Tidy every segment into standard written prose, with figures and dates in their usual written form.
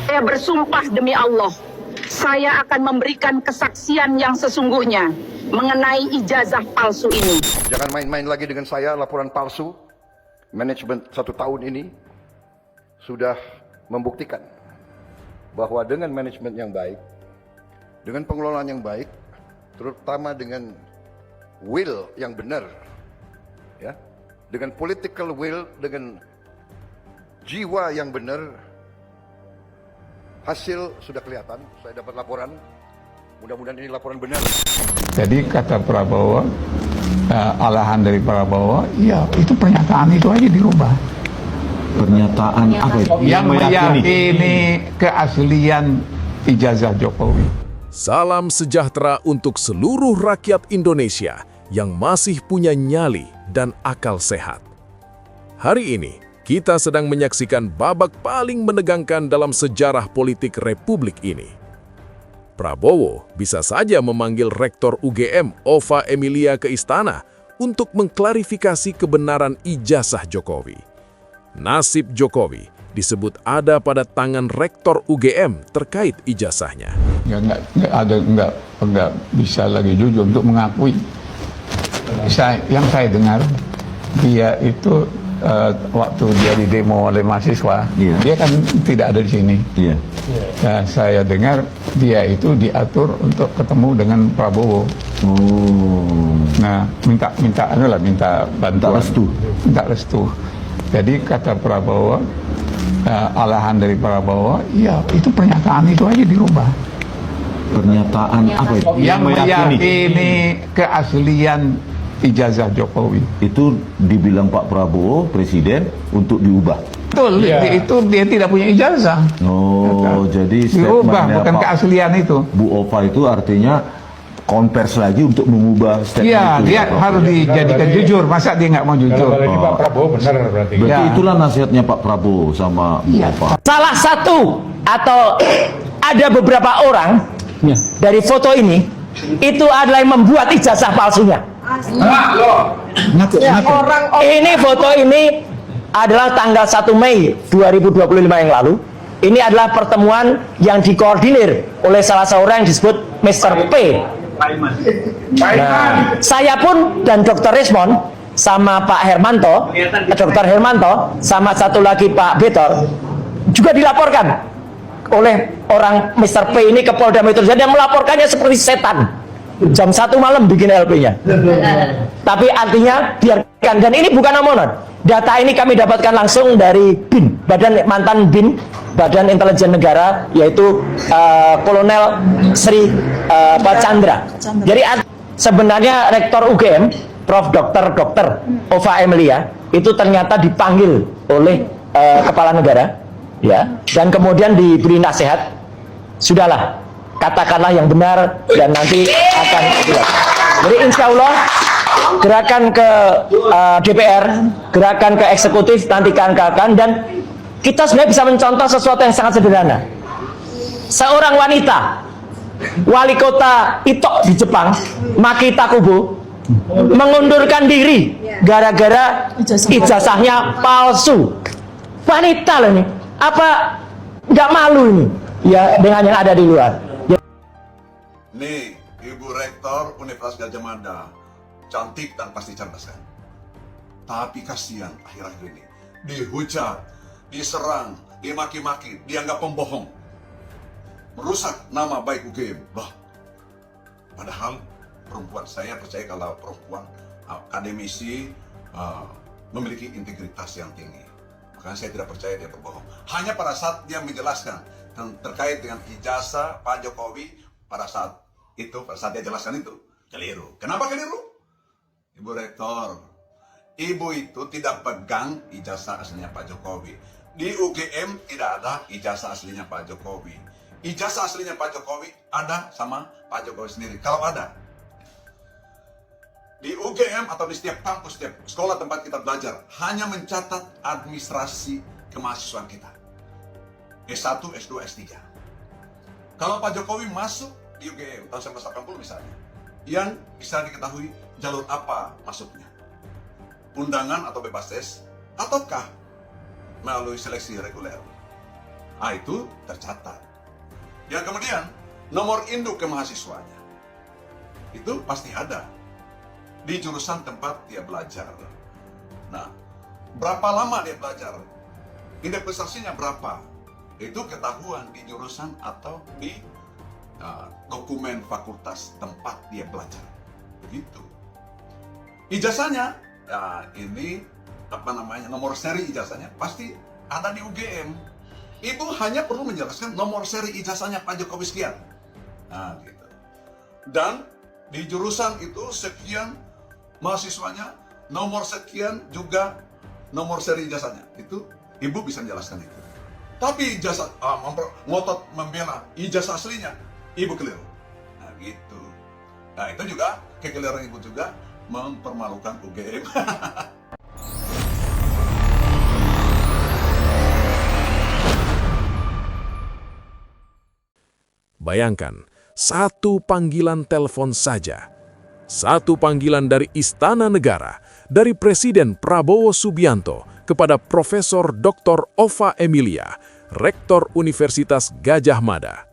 Saya bersumpah demi Allah, saya akan memberikan kesaksian yang sesungguhnya mengenai ijazah palsu ini. Jangan main-main lagi dengan saya, laporan palsu. Manajemen 1 tahun ini sudah membuktikan bahwa dengan manajemen yang baik, dengan pengelolaan yang baik, terutama dengan will yang benar, ya, dengan political will, dengan jiwa yang benar, hasil sudah kelihatan. Saya dapat laporan, mudah-mudahan ini laporan benar. Jadi kata Prabowo, alahan dari Prabowo, ya itu pernyataan itu aja dirubah. Pernyataan apa itu? Yang meyakini keaslian ijazah Jokowi. Salam sejahtera untuk seluruh rakyat Indonesia yang masih punya nyali dan akal sehat. Hari ini, kita sedang menyaksikan babak paling menegangkan dalam sejarah politik Republik ini. Prabowo bisa saja memanggil Rektor UGM, Ova Emilia, ke istana untuk mengklarifikasi kebenaran ijazah Jokowi. Nasib Jokowi disebut ada pada tangan Rektor UGM terkait ijazahnya. Nggak bisa lagi jujur untuk mengakui. Yang saya dengar, dia itu waktu dia di demo oleh mahasiswa, dia kan tidak ada di sini. Nah, saya dengar dia itu diatur untuk ketemu dengan Prabowo. Nah, minta bantuan, minta restu. Jadi kata Prabowo, alahan dari Prabowo, ya itu pernyataan itu aja dirubah. Pernyataan apa itu? Yang meyakini keaslian ijazah Jokowi. Itu dibilang Pak Prabowo, Presiden, untuk diubah. Betul, itu dia tidak punya ijazah. Oh, jadi dirubah, bukan keaslian itu. Bu Ova itu artinya konvers lagi untuk mengubah statement itu. Iya, dia harus dijadikan jujur. Masa dia nggak mau jujur? Ini Pak Prabowo benar berarti. Berarti itulah nasihatnya Pak Prabowo sama Bu Ova. Salah satu atau ada beberapa orang dari foto ini itu adalah yang membuat ijazah palsunya. Ini foto ini adalah tanggal 1 Mei 2025 yang lalu. Ini adalah pertemuan yang dikoordinir oleh salah seorang yang disebut Mr. P. Nah, saya pun dan Dr. Resmond sama Pak Hermanto, Dr. Hermanto sama satu lagi Pak Betor juga dilaporkan oleh orang Mr. P ini ke Polda Metro Jaya, yang melaporkannya seperti setan. Jam 1 malam bikin LP-nya. Tapi artinya biarkan, dan ini bukan omongan. Data ini kami dapatkan langsung dari BIN, mantan BIN, Badan Intelijen Negara, yaitu Kolonel Sri Chandra. Jadi sebenarnya Rektor UGM, Prof. Dr. Ova Emilia, itu ternyata dipanggil oleh Kepala Negara, ya, dan kemudian diberi nasihat, sudahlah, katakanlah yang benar dan nanti akan jelas. Jadi insya Allah gerakan ke DPR, gerakan ke eksekutif nanti akan, dan kita sebenarnya bisa mencontoh sesuatu yang sangat sederhana. Seorang wanita, wali kota Ito di Jepang, Maki Takubo, mengundurkan diri gara-gara ijazahnya palsu. Wanita loh ini, apa nggak malu ini? Ya dengan yang ada di luar. Nih, Ibu Rektor Universitas Gadjah Mada, cantik dan pasti cerdas kan? Tapi kasihan akhir-akhir ini, dihujat, diserang, dimaki-maki, dianggap pembohong, merusak nama baik UGM. Padahal perempuan, saya percaya kalau perempuan akademisi memiliki integritas yang tinggi. Makanya saya tidak percaya dia berbohong. Hanya pada saat dia menjelaskan terkait dengan ijazah Pak Jokowi, pada saat dia jelaskan itu, keliru. Kenapa keliru? Ibu Rektor, Ibu itu tidak pegang ijazah aslinya Pak Jokowi. Di UGM tidak ada ijazah aslinya Pak Jokowi. Ijazah aslinya Pak Jokowi ada sama Pak Jokowi sendiri. Kalau ada, di UGM atau di setiap kampus, setiap sekolah tempat kita belajar, hanya mencatat administrasi kemahasiswaan kita. S1, S2, S3. Kalau Pak Jokowi masuk di UGM tahun 1980 misalnya, yang bisa diketahui jalur apa masuknya, undangan atau bebas tes, ataukah melalui seleksi reguler. Nah, itu tercatat. Yang kemudian, nomor induk kemahasiswanya. Itu pasti ada di jurusan tempat dia belajar. Nah, berapa lama dia belajar? Indeks prestasinya berapa? Itu ketahuan di jurusan atau di dokumen fakultas tempat dia belajar. Begitu. Ijazahnya, ya ini nomor seri ijazahnya pasti ada di UGM. Itu hanya perlu menjelaskan nomor seri ijazahnya Pak Jokowi sekian. Nah, gitu. Dan di jurusan itu sekian mahasiswanya, nomor sekian juga nomor seri ijazahnya. Itu ibu bisa menjelaskan itu. Tapi ijazah ngotot membela ijazah aslinya, ibu keliru. Nah, gitu. Nah, itu juga kekeliruan ibu juga mempermalukan UGM. Bayangkan, satu panggilan telepon saja. Satu panggilan dari Istana Negara, dari Presiden Prabowo Subianto kepada Profesor Dr. Ova Emilia, Rektor Universitas Gadjah Mada.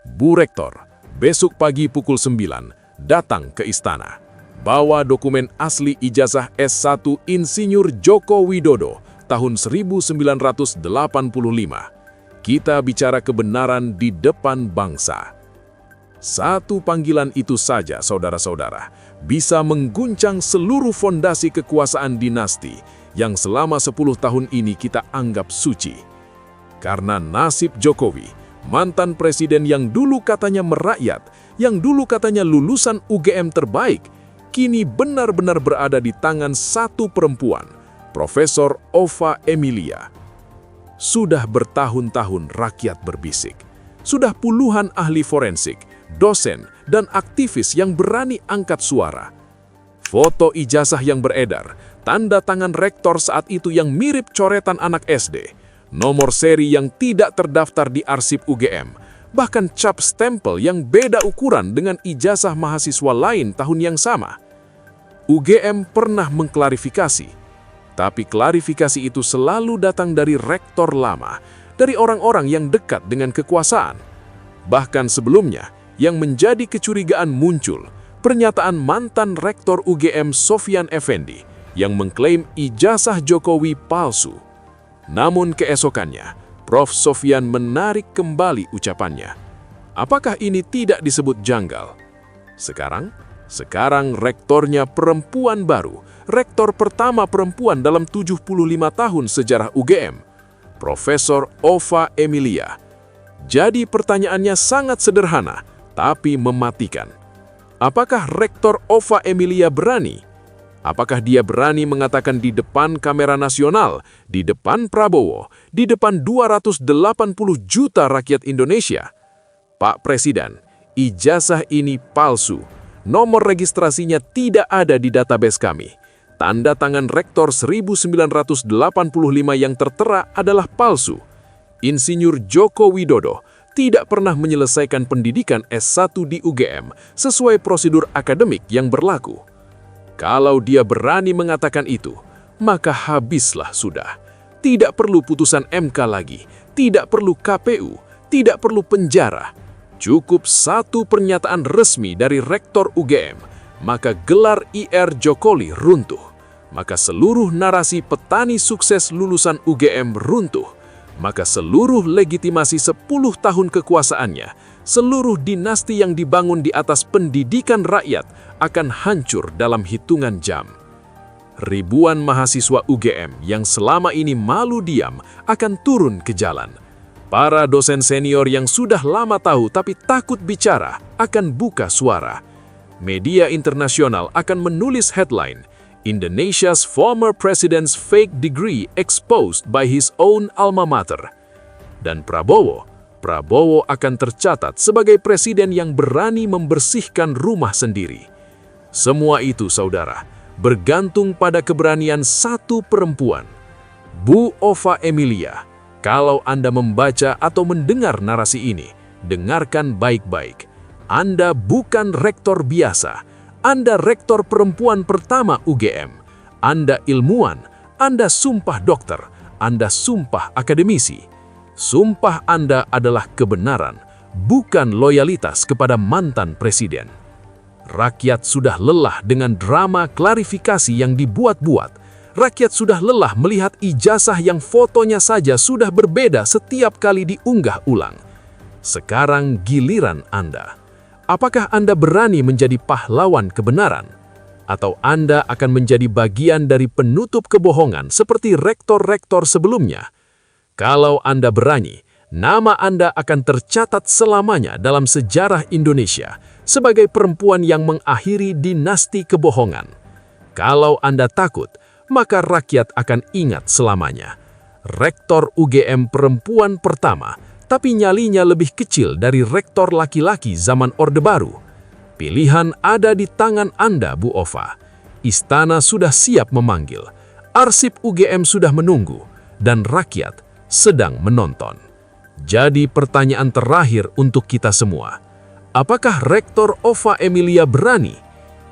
Bu Rektor, besok pagi pukul 9, datang ke istana. Bawa dokumen asli ijazah S1 Insinyur Joko Widodo tahun 1985. Kita bicara kebenaran di depan bangsa. Satu panggilan itu saja, saudara-saudara, bisa mengguncang seluruh fondasi kekuasaan dinasti yang selama 10 tahun ini kita anggap suci. Karena nasib Jokowi, mantan presiden yang dulu katanya merakyat, yang dulu katanya lulusan UGM terbaik, kini benar-benar berada di tangan satu perempuan, Profesor Ova Emilia. Sudah bertahun-tahun rakyat berbisik. Sudah puluhan ahli forensik, dosen, dan aktivis yang berani angkat suara. Foto ijazah yang beredar, tanda tangan rektor saat itu yang mirip coretan anak SD, nomor seri yang tidak terdaftar di arsip UGM, bahkan cap stempel yang beda ukuran dengan ijazah mahasiswa lain tahun yang sama. UGM pernah mengklarifikasi, tapi klarifikasi itu selalu datang dari rektor lama, dari orang-orang yang dekat dengan kekuasaan. Bahkan sebelumnya, yang menjadi kecurigaan muncul, pernyataan mantan rektor UGM Sofyan Effendi yang mengklaim ijazah Jokowi palsu. Namun keesokannya, Prof. Sofyan menarik kembali ucapannya. Apakah ini tidak disebut janggal? Sekarang rektornya perempuan baru, rektor pertama perempuan dalam 75 tahun sejarah UGM, Profesor Ova Emilia. Jadi pertanyaannya sangat sederhana, tapi mematikan. Apakah Rektor Ova Emilia berani? Apakah dia berani mengatakan di depan kamera nasional, di depan Prabowo, di depan 280 juta rakyat Indonesia? Pak Presiden, ijazah ini palsu. Nomor registrasinya tidak ada di database kami. Tanda tangan rektor 1985 yang tertera adalah palsu. Insinyur Joko Widodo tidak pernah menyelesaikan pendidikan S1 di UGM sesuai prosedur akademik yang berlaku. Kalau dia berani mengatakan itu, maka habislah sudah. Tidak perlu putusan MK lagi, tidak perlu KPU, tidak perlu penjara. Cukup satu pernyataan resmi dari Rektor UGM, maka gelar IR Jokowi runtuh. Maka seluruh narasi petani sukses lulusan UGM runtuh. Maka seluruh legitimasi 10 tahun kekuasaannya, seluruh dinasti yang dibangun di atas pendidikan rakyat akan hancur dalam hitungan jam. Ribuan mahasiswa UGM yang selama ini malu diam akan turun ke jalan. Para dosen senior yang sudah lama tahu tapi takut bicara akan buka suara. Media internasional akan menulis headline, Indonesia's former president's fake degree exposed by his own alma mater. Dan Prabowo akan tercatat sebagai presiden yang berani membersihkan rumah sendiri. Semua itu, saudara, bergantung pada keberanian satu perempuan, Bu Ova Emilia. Kalau Anda membaca atau mendengar narasi ini, dengarkan baik-baik. Anda bukan rektor biasa. Anda rektor perempuan pertama UGM. Anda ilmuwan. Anda sumpah dokter. Anda sumpah akademisi. Sumpah Anda adalah kebenaran, bukan loyalitas kepada mantan presiden. Rakyat sudah lelah dengan drama klarifikasi yang dibuat-buat. Rakyat sudah lelah melihat ijazah yang fotonya saja sudah berbeda setiap kali diunggah ulang. Sekarang giliran Anda. Apakah Anda berani menjadi pahlawan kebenaran? Atau Anda akan menjadi bagian dari penutup kebohongan seperti rektor-rektor sebelumnya? Kalau Anda berani, nama Anda akan tercatat selamanya dalam sejarah Indonesia sebagai perempuan yang mengakhiri dinasti kebohongan. Kalau Anda takut, maka rakyat akan ingat selamanya. Rektor UGM perempuan pertama, tapi nyalinya lebih kecil dari rektor laki-laki zaman Orde Baru. Pilihan ada di tangan Anda, Bu Ova. Istana sudah siap memanggil, arsip UGM sudah menunggu, dan rakyat sedang menonton. Jadi pertanyaan terakhir untuk kita semua, apakah Rektor Ova Emilia berani?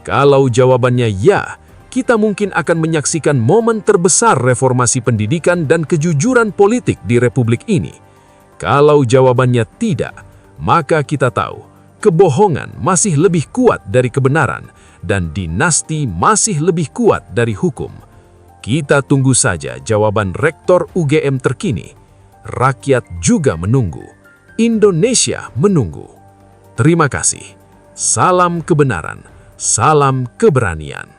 Kalau jawabannya ya, kita mungkin akan menyaksikan momen terbesar reformasi pendidikan dan kejujuran politik di Republik ini. Kalau jawabannya tidak, maka kita tahu kebohongan masih lebih kuat dari kebenaran dan dinasti masih lebih kuat dari hukum. Kita tunggu saja jawaban Rektor UGM terkini. Rakyat juga menunggu. Indonesia menunggu. Terima kasih. Salam kebenaran, salam keberanian.